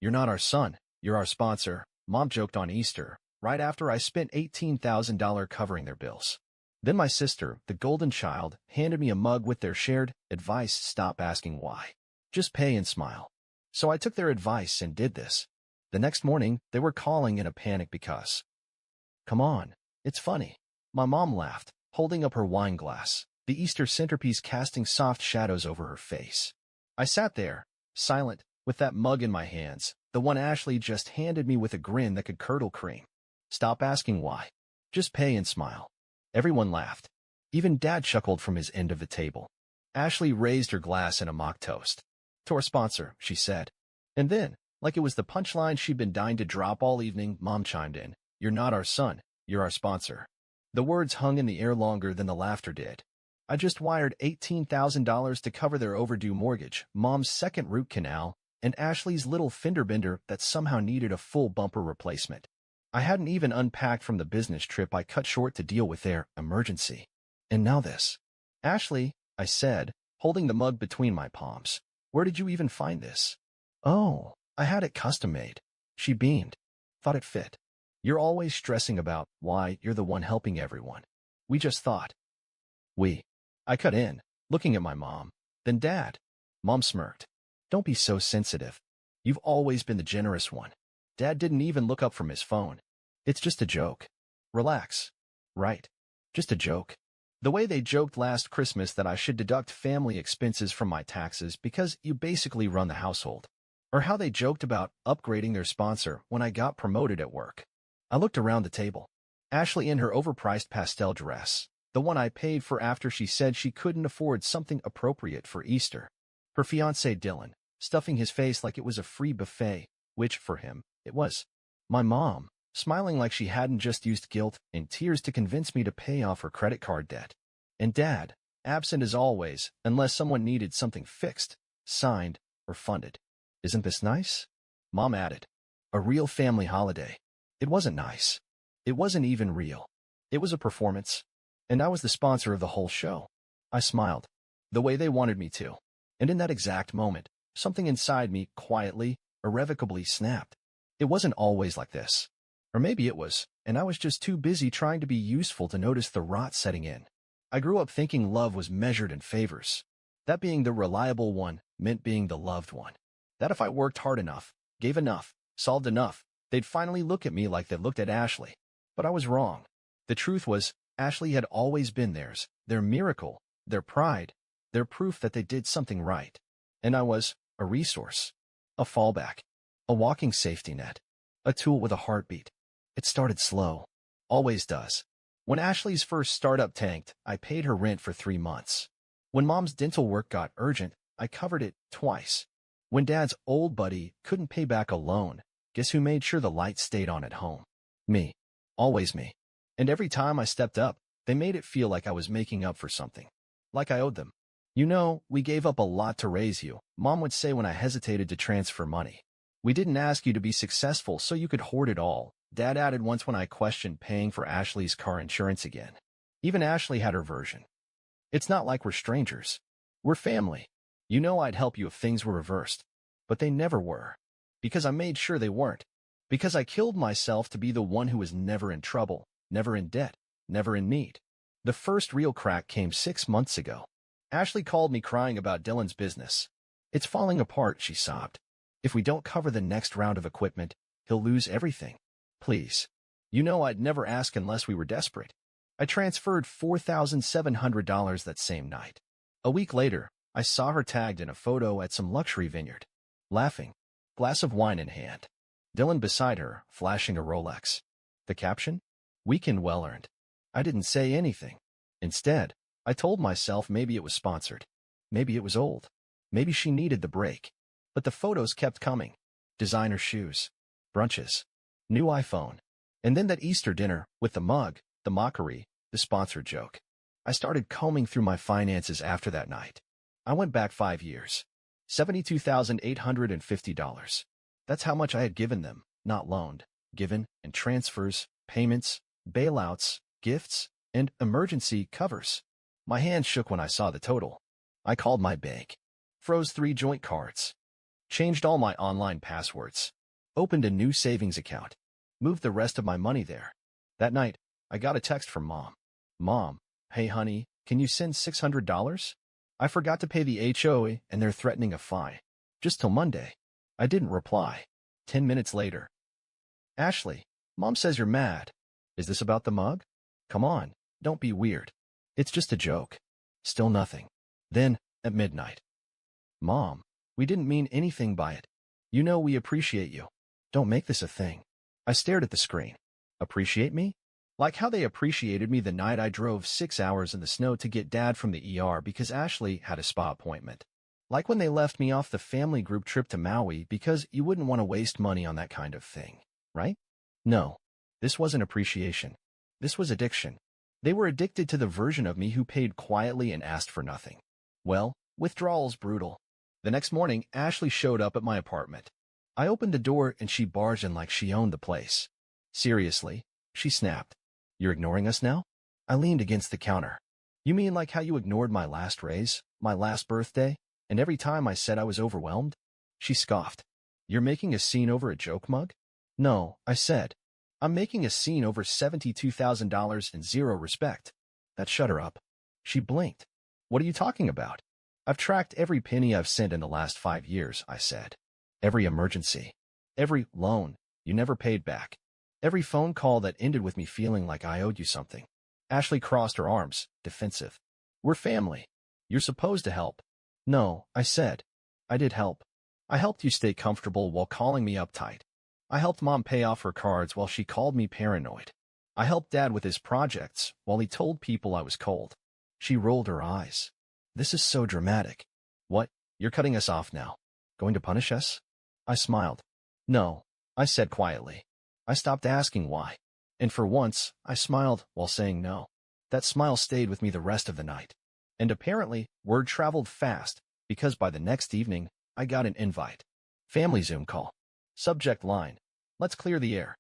"You're not our son. You're our sponsor," Mom joked on Easter, right after I spent $18,000 covering their bills. Then my sister, the golden child, handed me a mug with their shared advice: stop asking why. Just pay and smile. So I took their advice and did this. The next morning, they were calling in a panic because, "Come on, it's funny." My mom laughed, holding up her wine glass, the Easter centerpiece casting soft shadows over her face. I sat there, silent, with that mug in my hands, the one Ashley just handed me, with a grin that could curdle cream. Stop asking why. Just pay and smile. Everyone laughed. Even Dad chuckled from his end of the table. Ashley raised her glass in a mock toast. "To our sponsor," she said. And then, like it was the punchline she'd been dying to drop all evening, Mom chimed in. "You're not our son. You're our sponsor." The words hung in the air longer than the laughter did. I just wired $18,000 to cover their overdue mortgage, Mom's second root canal, and Ashley's little fender bender that somehow needed a full bumper replacement. I hadn't even unpacked from the business trip I cut short to deal with their emergency. And now this. "Ashley," I said, holding the mug between my palms. "Where did you even find this?" "Oh, I had it custom made." She beamed. "Thought it fit. You're always stressing about why you're the one helping everyone. We just thought." "We." I cut in, looking at my mom. "Then Dad." Mom smirked. "Don't be so sensitive. You've always been the generous one." Dad didn't even look up from his phone. "It's just a joke. Relax." "Right. Just a joke." The way they joked last Christmas that I should deduct family expenses from my taxes because you basically run the household. Or how they joked about upgrading their sponsor when I got promoted at work. I looked around the table. Ashley in her overpriced pastel dress, the one I paid for after she said she couldn't afford something appropriate for Easter. Her fiancé Dylan, stuffing his face like it was a free buffet, which, for him, it was. My mom, smiling like she hadn't just used guilt and tears to convince me to pay off her credit card debt. And Dad, absent as always, unless someone needed something fixed, signed, or funded. "Isn't this nice?" Mom added. "A real family holiday." It wasn't nice. It wasn't even real. It was a performance. And I was the sponsor of the whole show. I smiled, the way they wanted me to. And in that exact moment, something inside me quietly, irrevocably snapped. It wasn't always like this. Or maybe it was, and I was just too busy trying to be useful to notice the rot setting in. I grew up thinking love was measured in favors. That being the reliable one meant being the loved one. That if I worked hard enough, gave enough, solved enough, they'd finally look at me like they looked at Ashley. But I was wrong. The truth was, Ashley had always been theirs, their miracle, their pride, their proof that they did something right. And I was a resource, a fallback, a walking safety net, a tool with a heartbeat. It started slow. Always does. When Ashley's first startup tanked, I paid her rent for 3 months. When Mom's dental work got urgent, I covered it twice. When Dad's old buddy couldn't pay back a loan, guess who made sure the lights stayed on at home? Me. Always me. And every time I stepped up, they made it feel like I was making up for something. Like I owed them. "You know, we gave up a lot to raise you," Mom would say when I hesitated to transfer money. "We didn't ask you to be successful so you could hoard it all," Dad added once when I questioned paying for Ashley's car insurance again. Even Ashley had her version. "It's not like we're strangers. We're family. You know I'd help you if things were reversed." But they never were. Because I made sure they weren't. Because I killed myself to be the one who was never in trouble, never in debt, never in need. The first real crack came 6 months ago. Ashley called me crying about Dylan's business. "It's falling apart," she sobbed. "If we don't cover the next round of equipment, he'll lose everything. Please." You know I'd never ask unless we were desperate. I transferred $4,700 that same night. A week later, I saw her tagged in a photo at some luxury vineyard. Laughing, glass of wine in hand. Dylan beside her, flashing a Rolex. The caption? "Weekend well earned." I didn't say anything. Instead, I told myself maybe it was sponsored. Maybe it was old. Maybe she needed the break. But the photos kept coming. Designer shoes. Brunches. New iPhone. And then that Easter dinner, with the mug, the mockery, the sponsored joke. I started combing through my finances after that night. I went back 5 years. $72,850. That's how much I had given them, not loaned, given, and transfers, payments, bailouts, gifts, and emergency covers. My hands shook when I saw the total. I called my bank. Froze 3 joint cards. Changed all my online passwords. Opened a new savings account. Moved the rest of my money there. That night, I got a text from Mom. Mom, hey honey, can you send $600? I forgot to pay the HOA and they're threatening a fine. Just till Monday. I didn't reply. 10 minutes later. Ashley, Mom says you're mad. Is this about the mug? Come on, don't be weird. It's just a joke. Still nothing. Then, at midnight. Mom, we didn't mean anything by it. You know we appreciate you. Don't make this a thing. I stared at the screen. Appreciate me? Like how they appreciated me the night I drove 6 hours in the snow to get Dad from the ER because Ashley had a spa appointment. Like when they left me off the family group trip to Maui because you wouldn't want to waste money on that kind of thing, right? No, this wasn't appreciation. This was addiction. They were addicted to the version of me who paid quietly and asked for nothing. Well, withdrawal's brutal. The next morning, Ashley showed up at my apartment. I opened the door and she barged in like she owned the place. Seriously, she snapped. You're ignoring us now? I leaned against the counter. You mean like how you ignored my last raise, my last birthday, and every time I said I was overwhelmed? She scoffed. You're making a scene over a joke mug? No, I said. I'm making a scene over $72,000 and zero respect. That shut her up. She blinked. What are you talking about? I've tracked every penny I've sent in the last 5 years, I said. Every emergency. Every loan you never paid back. Every phone call that ended with me feeling like I owed you something. Ashley crossed her arms, defensive. We're family. You're supposed to help. No, I said. I did help. I helped you stay comfortable while calling me uptight. I helped Mom pay off her cards while she called me paranoid. I helped Dad with his projects while he told people I was cold. She rolled her eyes. This is so dramatic. What? You're cutting us off now. Going to punish us? I smiled. No, I said quietly. I stopped asking why. And for once, I smiled while saying no. That smile stayed with me the rest of the night. And apparently, word traveled fast, because by the next evening, I got an invite. Family Zoom call. Subject line. Let's clear the air.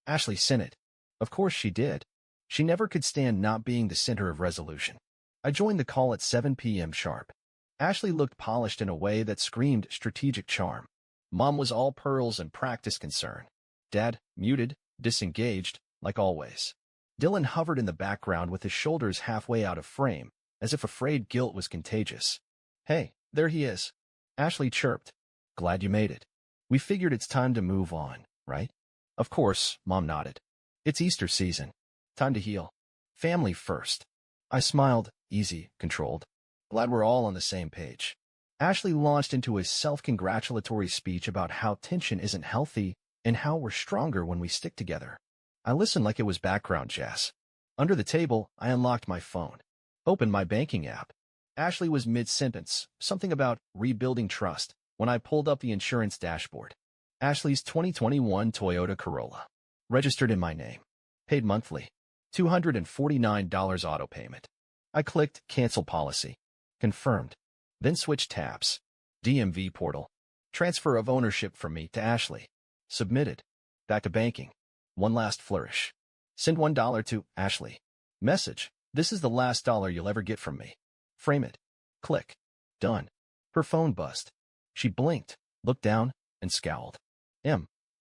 Ashley sent it. Of course she did. She never could stand not being the center of resolution. I joined the call at 7 p.m. sharp. Ashley looked polished in a way that screamed strategic charm. Mom was all pearls and practice concern. Dad, muted, disengaged, like always. Dylan hovered in the background with his shoulders halfway out of frame, as if afraid guilt was contagious. Hey, there he is. Ashley chirped. Glad you made it. We figured it's time to move on, right? Of course, Mom nodded. It's Easter season. Time to heal. Family first. I smiled, easy, controlled. Glad we're all on the same page. Ashley launched into a self-congratulatory speech about how tension isn't healthy and how we're stronger when we stick together. I listened like it was background jazz. Under the table, I unlocked my phone. Opened my banking app. Ashley was mid-sentence, something about rebuilding trust, when I pulled up the insurance dashboard. Ashley's 2021 Toyota Corolla. Registered in my name. Paid monthly. $249 auto payment. I clicked Cancel Policy. Confirmed. Then switched tabs. DMV portal. Transfer of ownership from me to Ashley. Submitted. Back to banking. One last flourish. Send $1 to Ashley. Message. This is the last dollar you'll ever get from me. Frame it. Click. Done. Her phone buzzed. She blinked, looked down, and scowled.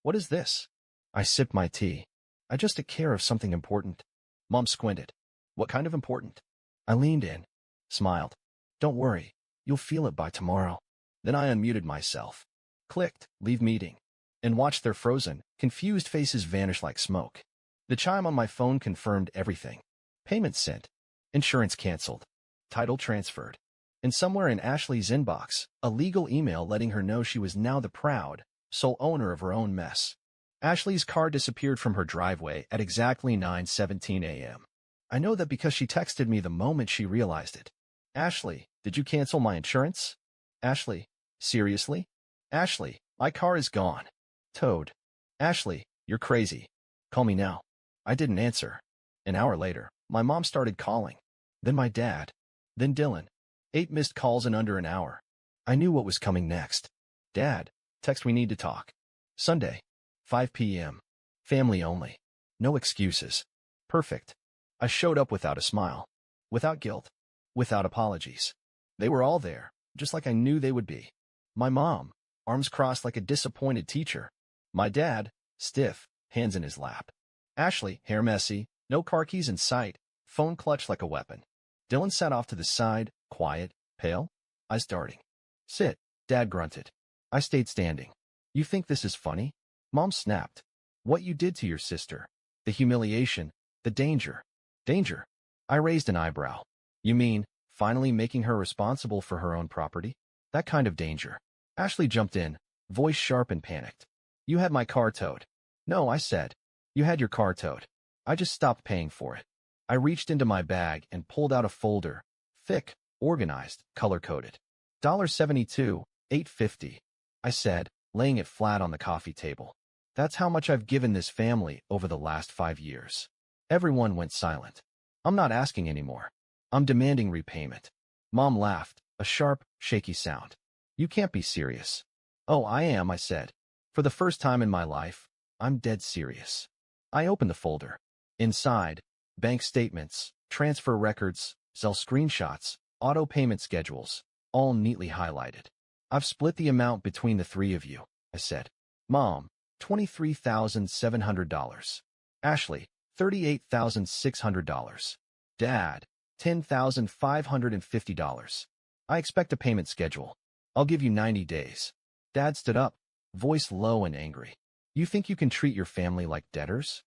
What is this? I sipped my tea. I just took care of something important. Mom squinted. What kind of important? I leaned in. Smiled. Don't worry. You'll feel it by tomorrow. Then I unmuted myself. Clicked, leave meeting. And watched their frozen, confused faces vanish like smoke. The chime on my phone confirmed everything. Payment sent. Insurance canceled. Title transferred. And somewhere in Ashley's inbox, a legal email letting her know she was now the proud, sole owner of her own mess. Ashley's car disappeared from her driveway at exactly 9:17 a.m. I know that because she texted me the moment she realized it. Ashley, did you cancel my insurance? Ashley, seriously? Ashley, my car is gone. Towed. Ashley, you're crazy. Call me now. I didn't answer. An hour later, my mom started calling. Then my dad. Then Dylan. 8 missed calls in under an hour. I knew what was coming next. Dad, text we need to talk. Sunday. 5 p.m. Family only. No excuses. Perfect. I showed up without a smile. Without guilt. Without apologies. They were all there, just like I knew they would be. My mom. arms crossed like a disappointed teacher. My dad, stiff, hands in his lap. Ashley, hair messy, no car keys in sight, phone clutched like a weapon. Dylan sat off to the side, quiet, pale, eyes darting. Sit, Dad grunted. I stayed standing. You think this is funny? Mom snapped. What you did to your sister. The humiliation, the danger. Danger. I raised an eyebrow. You mean, finally making her responsible for her own property? That kind of danger. Ashley jumped in, voice sharp and panicked. You had my car towed. No, I said. You had your car towed. I just stopped paying for it. I reached into my bag and pulled out a folder. Thick, organized, color-coded. $72, $8.50. I said, laying it flat on the coffee table. That's how much I've given this family over the last 5 years. Everyone went silent. I'm not asking anymore. I'm demanding repayment. Mom laughed, a sharp, shaky sound. You can't be serious. Oh, I am, I said. For the first time in my life, I'm dead serious. I opened the folder. Inside, bank statements, transfer records, Zelle screenshots, auto payment schedules, all neatly highlighted. I've split the amount between the three of you, I said. Mom, $23,700. Ashley, $38,600. Dad, $10,550. I expect a payment schedule. I'll give you 90 days. Dad stood up, voice low and angry. You think you can treat your family like debtors?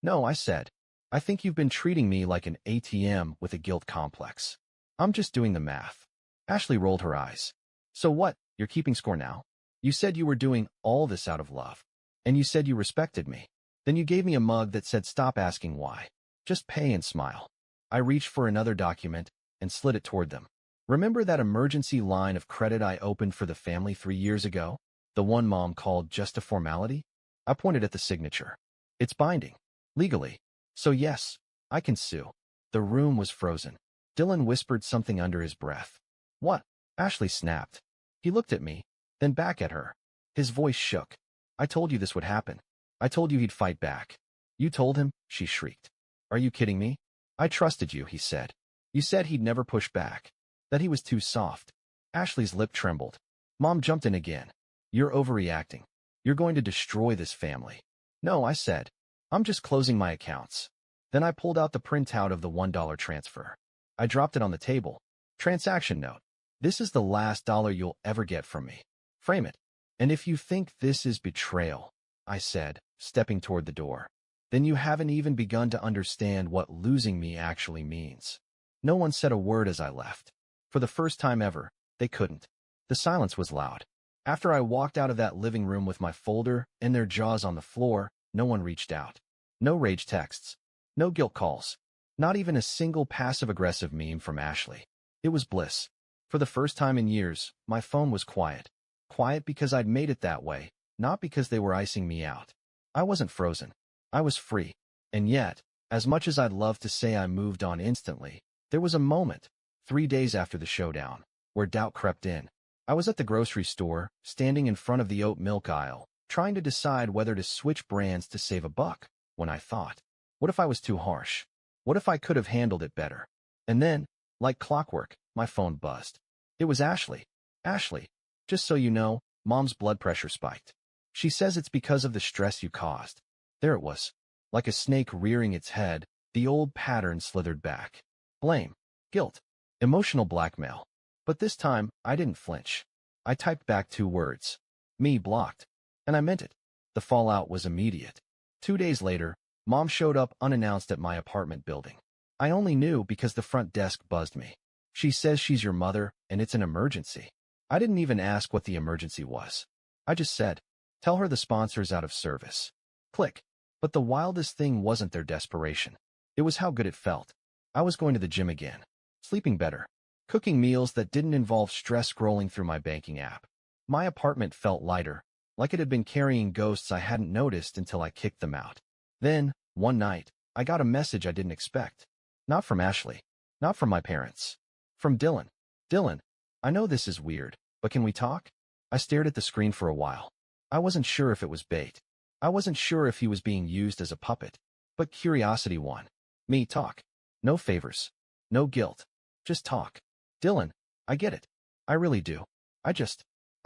No, I said. I think you've been treating me like an ATM with a guilt complex. I'm just doing the math. Ashley rolled her eyes. So what, you're keeping score now? You said you were doing all this out of love. And you said you respected me. Then you gave me a mug that said stop asking why. Just pay and smile. I reached for another document and slid it toward them. Remember that emergency line of credit I opened for the family 3 years ago? The one Mom called just a formality? I pointed at the signature. It's binding. Legally. So yes, I can sue. The room was frozen. Dylan whispered something under his breath. What? Ashley snapped. He looked at me, then back at her. His voice shook. I told you this would happen. I told you he'd fight back. You told him? She shrieked. Are you kidding me? I trusted you, he said. You said he'd never push back. That he was too soft. Ashley's lip trembled. Mom jumped in again. You're overreacting. You're going to destroy this family. No, I said. I'm just closing my accounts. Then I pulled out the printout of the $1 transfer. I dropped it on the table. Transaction note. This is the last dollar you'll ever get from me. Frame it. And if you think this is betrayal, I said, stepping toward the door, then you haven't even begun to understand what losing me actually means. No one said a word as I left. For the first time ever, they couldn't. The silence was loud. After I walked out of that living room with my folder and their jaws on the floor, no one reached out. No rage texts. No guilt calls. Not even a single passive-aggressive meme from Ashley. It was bliss. For the first time in years, my phone was quiet. Quiet because I'd made it that way, not because they were icing me out. I wasn't frozen. I was free. And yet, as much as I'd love to say I moved on instantly, there was a moment, 3 days after the showdown, where doubt crept in. I was at the grocery store, standing in front of the oat milk aisle, trying to decide whether to switch brands to save a buck, when I thought, what if I was too harsh? What if I could have handled it better? And then, like clockwork, my phone buzzed. It was Ashley. Ashley, just so you know, Mom's blood pressure spiked. She says it's because of the stress you caused. There it was. Like a snake rearing its head, the old pattern slithered back. Blame. Guilt. Emotional blackmail. But this time, I didn't flinch. I typed back 2 words. Me blocked. And I meant it. The fallout was immediate. 2 days later, Mom showed up unannounced at my apartment building. I only knew because the front desk buzzed me. She says she's your mother, and it's an emergency. I didn't even ask what the emergency was. I just said, tell her the sponsor's out of service. Click. But the wildest thing wasn't their desperation. It was how good it felt. I was going to the gym again. Sleeping better. Cooking meals that didn't involve stress scrolling through my banking app. My apartment felt lighter, like it had been carrying ghosts I hadn't noticed until I kicked them out. Then, one night, I got a message I didn't expect. Not from Ashley. Not from my parents. From Dylan. Dylan, I know this is weird, but can we talk? I stared at the screen for a while. I wasn't sure if it was bait. I wasn't sure if he was being used as a puppet. But curiosity won. Me talk. No favors. No guilt. Just talk. Dylan, I get it. I really do. I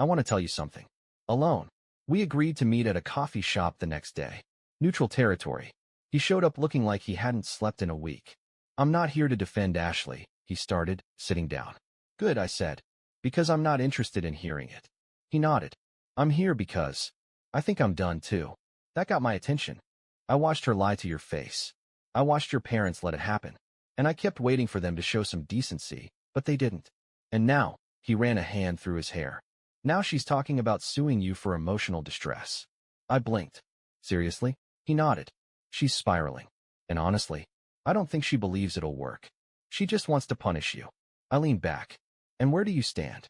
want to tell you something. Alone. We agreed to meet at a coffee shop the next day. Neutral territory. He showed up looking like he hadn't slept in a week. I'm not here to defend Ashley, he started, sitting down. Good, I said. Because I'm not interested in hearing it. He nodded. I'm here because I think I'm done too. That got my attention. I watched her lie to your face. I watched your parents let it happen. And I kept waiting for them to show some decency, but they didn't. And now, he ran a hand through his hair. Now she's talking about suing you for emotional distress. I blinked. Seriously? He nodded. She's spiraling. And honestly, I don't think she believes it'll work. She just wants to punish you. I leaned back. And where do you stand?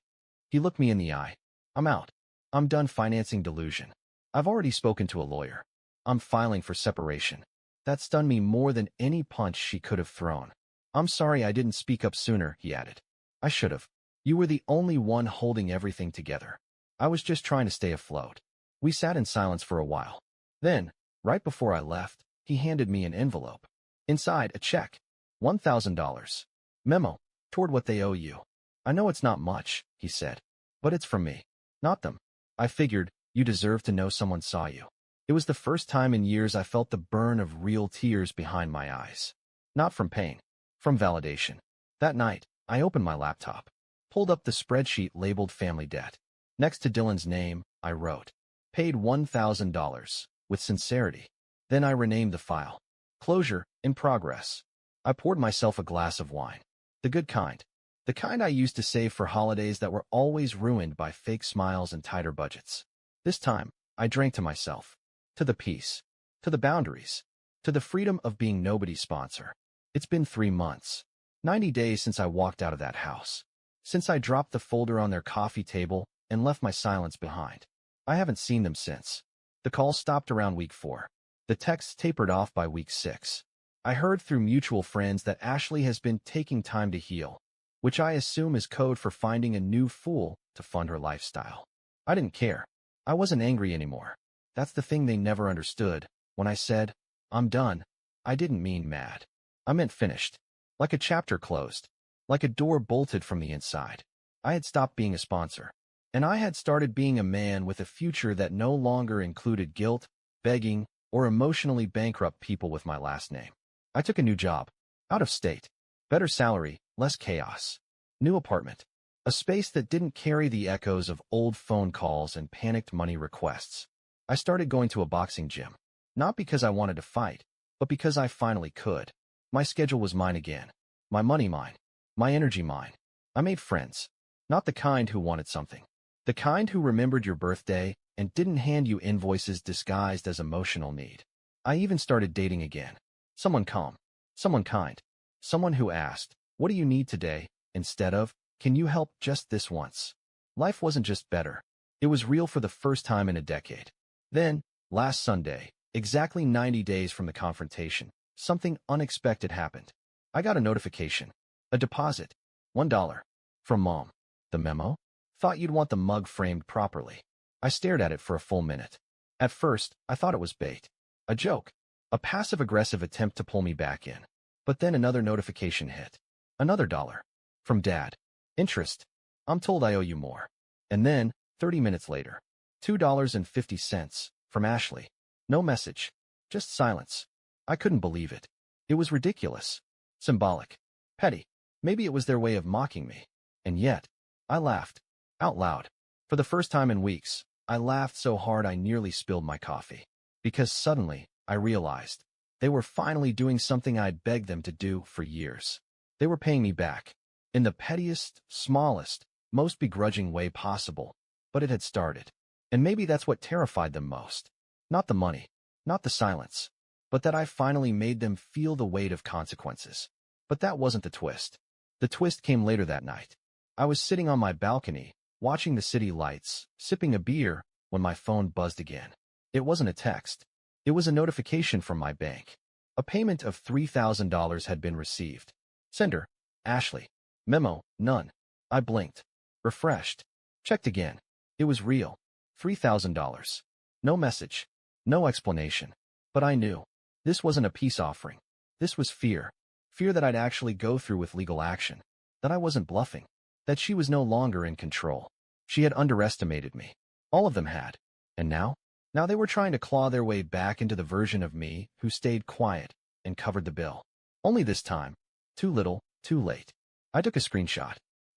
He looked me in the eye. I'm out. I'm done financing delusion. I've already spoken to a lawyer. I'm filing for separation. That stunned me more than any punch she could have thrown. I'm sorry I didn't speak up sooner, he added. I should have. You were the only one holding everything together. I was just trying to stay afloat. We sat in silence for a while. Then, right before I left, he handed me an envelope. Inside, a check. $1,000. Memo. Toward what they owe you. I know it's not much, he said. But it's from me. Not them. I figured you deserve to know someone saw you. It was the first time in years I felt the burn of real tears behind my eyes. Not from pain. From validation. That night, I opened my laptop. Pulled up the spreadsheet labeled family debt. Next to Dylan's name, I wrote, paid $1,000, with sincerity. Then I renamed the file. Closure, in progress. I poured myself a glass of wine. The good kind. The kind I used to save for holidays that were always ruined by fake smiles and tighter budgets. This time, I drank to myself. To the peace. To the boundaries. To the freedom of being nobody's sponsor. It's been 3 months. 90 days since I walked out of that house. Since I dropped the folder on their coffee table and left my silence behind. I haven't seen them since. The call stopped around week 4. The texts tapered off by week 6. I heard through mutual friends that Ashley has been taking time to heal, which I assume is code for finding a new fool to fund her lifestyle. I didn't care. I wasn't angry anymore. That's the thing they never understood. When I said, I'm done, I didn't mean mad. I meant finished. Like a chapter closed. Like a door bolted from the inside. I had stopped being a sponsor. And I had started being a man with a future that no longer included guilt, begging, or emotionally bankrupt people with my last name. I took a new job. Out of state. Better salary, less chaos. New apartment. A space that didn't carry the echoes of old phone calls and panicked money requests. I started going to a boxing gym. Not because I wanted to fight, but because I finally could. My schedule was mine again. My money mine. My energy mine. I made friends. Not the kind who wanted something. The kind who remembered your birthday and didn't hand you invoices disguised as emotional need. I even started dating again. Someone calm. Someone kind. Someone who asked, what do you need today? Instead of, can you help just this once? Life wasn't just better. It was real for the first time in a decade. Then, last Sunday, exactly 90 days from the confrontation, something unexpected happened. I got a notification. A deposit. $1. From Mom. The memo? Thought you'd want the mug framed properly. I stared at it for a full minute. At first, I thought it was bait. A joke. A passive-aggressive attempt to pull me back in. But then another notification hit. Another $1. From Dad. Interest. I'm told I owe you more. And then, 30 minutes later, $2.50 from Ashley. No message. Just silence. I couldn't believe it. It was ridiculous. Symbolic. Petty. Maybe it was their way of mocking me. And yet, I laughed. Out loud. For the first time in weeks, I laughed so hard I nearly spilled my coffee. Because suddenly, I realized, they were finally doing something I'd begged them to do for years. They were paying me back. In the pettiest, smallest, most begrudging way possible. But it had started. And maybe that's what terrified them most. Not the money. Not the silence. But that I finally made them feel the weight of consequences. But that wasn't the twist. The twist came later that night. I was sitting on my balcony, watching the city lights, sipping a beer, when my phone buzzed again. It wasn't a text. It was a notification from my bank. A payment of $3,000 had been received. Sender, Ashley. Memo, none. I blinked. Refreshed. Checked again. It was real. $3,000. No message. No explanation. But I knew. This wasn't a peace offering. This was fear. Fear that I'd actually go through with legal action. That I wasn't bluffing. That she was no longer in control. She had underestimated me. All of them had. And now? Now they were trying to claw their way back into the version of me who stayed quiet and covered the bill. Only this time, too little, too late. I took a screenshot,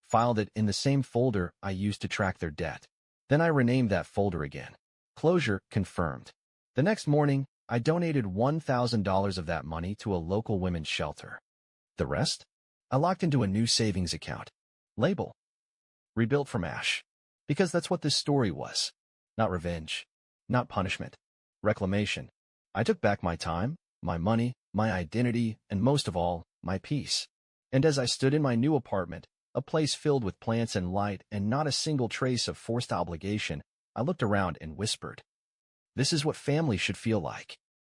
filed it in the same folder I used to track their debt. Then I renamed that folder again. Closure confirmed. The next morning, I donated $1,000 of that money to a local women's shelter. The rest? I locked into a new savings account. Label: Rebuilt from Ash. Because that's what this story was. Not revenge. Not punishment. Reclamation. I took back my time, my money, my identity, and most of all, my peace. And as I stood in my new apartment, a place filled with plants and light and not a single trace of forced obligation, I looked around and whispered, "This is what family should feel like."